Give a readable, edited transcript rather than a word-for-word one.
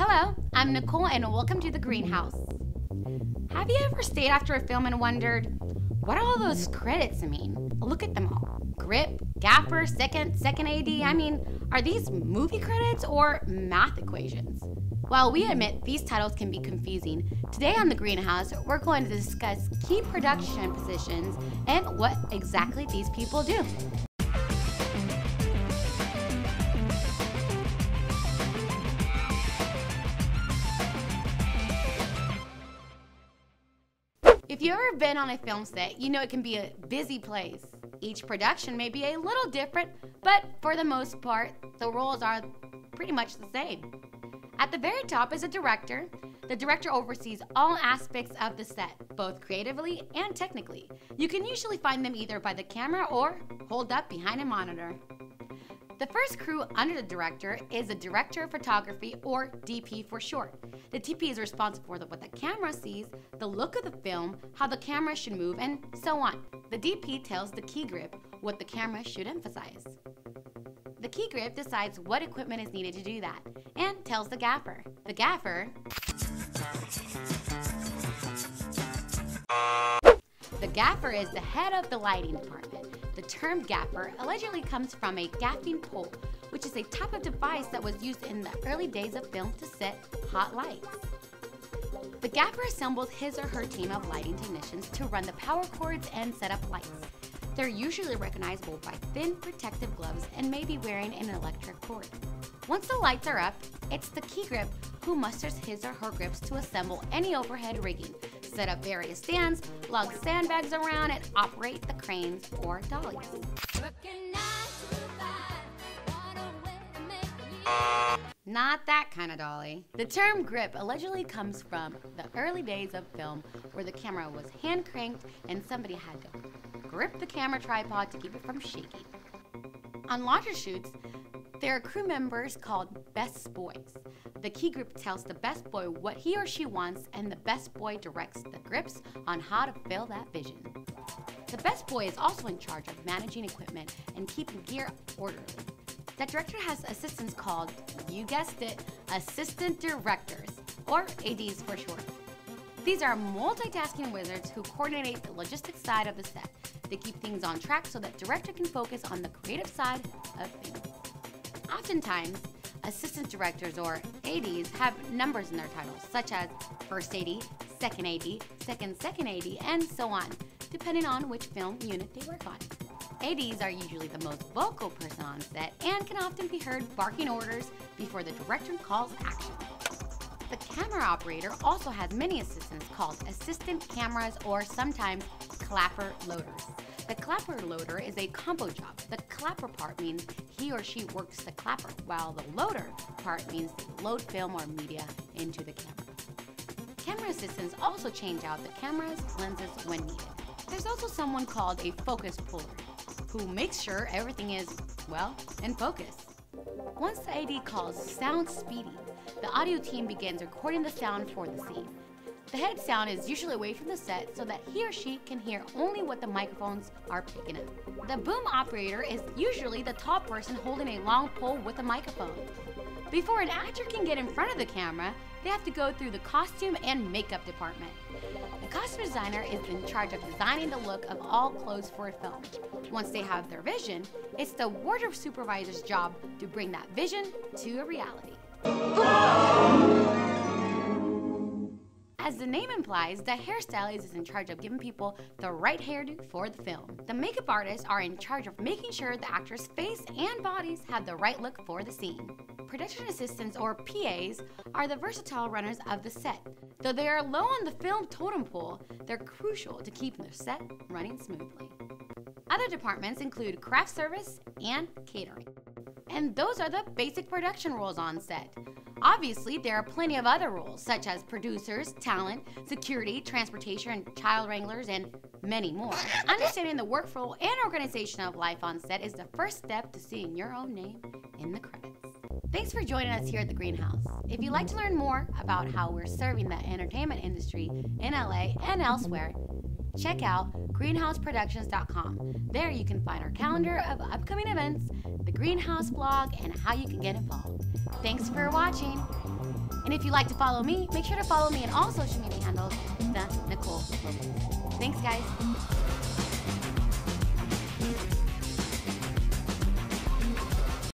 Hello, I'm Nicole and welcome to the greenhouse. Have you ever stayed after a film and wondered, what do all those credits mean? Look at them all. Grip, gaffer, second AD, are these movie credits or math equations? While we admit these titles can be confusing, today on the greenhouse, we're going to discuss key production positions and what exactly these people do. If you've ever been on a film set, you know it can be a busy place. Each production may be a little different, but for the most part, the roles are pretty much the same. At the very top is a director. The director oversees all aspects of the set, both creatively and technically. You can usually find them either by the camera or holed up behind a monitor. The first crew under the director is a director of photography, or DP for short. The DP is responsible for what the camera sees, the look of the film, how the camera should move, and so on. The DP tells the key grip what the camera should emphasize. The key grip decides what equipment is needed to do that, and tells the gaffer. The gaffer is the head of the lighting department. The term gaffer allegedly comes from a gaffing pole, which is a type of device that was used in the early days of film to set hot lights. The gaffer assembles his or her team of lighting technicians to run the power cords and set up lights. They're usually recognizable by thin protective gloves and may be wearing an electric cord. Once the lights are up, it's the key grip who musters his or her grips to assemble any overhead rigging, set up various stands, lug sandbags around, and operate the cranes or dollies. Not that kind of dolly. The term grip allegedly comes from the early days of film where the camera was hand cranked and somebody had to grip the camera tripod to keep it from shaking. On larger shoots, there are crew members called best boys. The key grip tells the best boy what he or she wants, and the best boy directs the grips on how to fill that vision. The best boy is also in charge of managing equipment and keeping gear orderly. The director has assistants called, you guessed it, assistant directors, or ADs for short. These are multitasking wizards who coordinate the logistics side of the set. They keep things on track so that director can focus on the creative side of things. Oftentimes, assistant directors, or ADs, have numbers in their titles, such as first AD, second AD, second AD, and so on, depending on which film unit they work on. ADs are usually the most vocal person on set and can often be heard barking orders before the director calls action. The camera operator also has many assistants called assistant cameras, or sometimes clapper loaders. The clapper loader is a combo job. The clapper part means he or she works the clapper, while the loader part means they load film or media into the camera. Camera assistants also change out the camera's lenses when needed. There's also someone called a focus puller, who makes sure everything is, well, in focus. Once the AD calls sound speeding, the audio team begins recording the sound for the scene. The head sound is usually away from the set so that he or she can hear only what the microphones are picking up. The boom operator is usually the tall person holding a long pole with a microphone. Before an actor can get in front of the camera, they have to go through the costume and makeup department. The costume designer is in charge of designing the look of all clothes for a film. Once they have their vision, it's the wardrobe supervisor's job to bring that vision to a reality. As the name implies, the hairstylist is in charge of giving people the right hairdo for the film. The makeup artists are in charge of making sure the actor's face and bodies have the right look for the scene. Production assistants, or PAs, are the versatile runners of the set. Though they are low on the film totem pole, they're crucial to keeping the set running smoothly. Other departments include craft service and catering. And those are the basic production roles on set. Obviously, there are plenty of other roles, such as producers, talent, security, transportation, and child wranglers, and many more. Understanding the workflow and organization of life on set is the first step to seeing your own name in the credits. Thanks for joining us here at the Greenhouse. If you'd like to learn more about how we're serving the entertainment industry in LA and elsewhere, check out greenhouseproductions.com. There you can find our calendar of upcoming events, the Greenhouse blog, and how you can get involved. Thanks for watching. And if you'd like to follow me, make sure to follow me on all social media handles, the Nicole Lopez. Thanks, guys.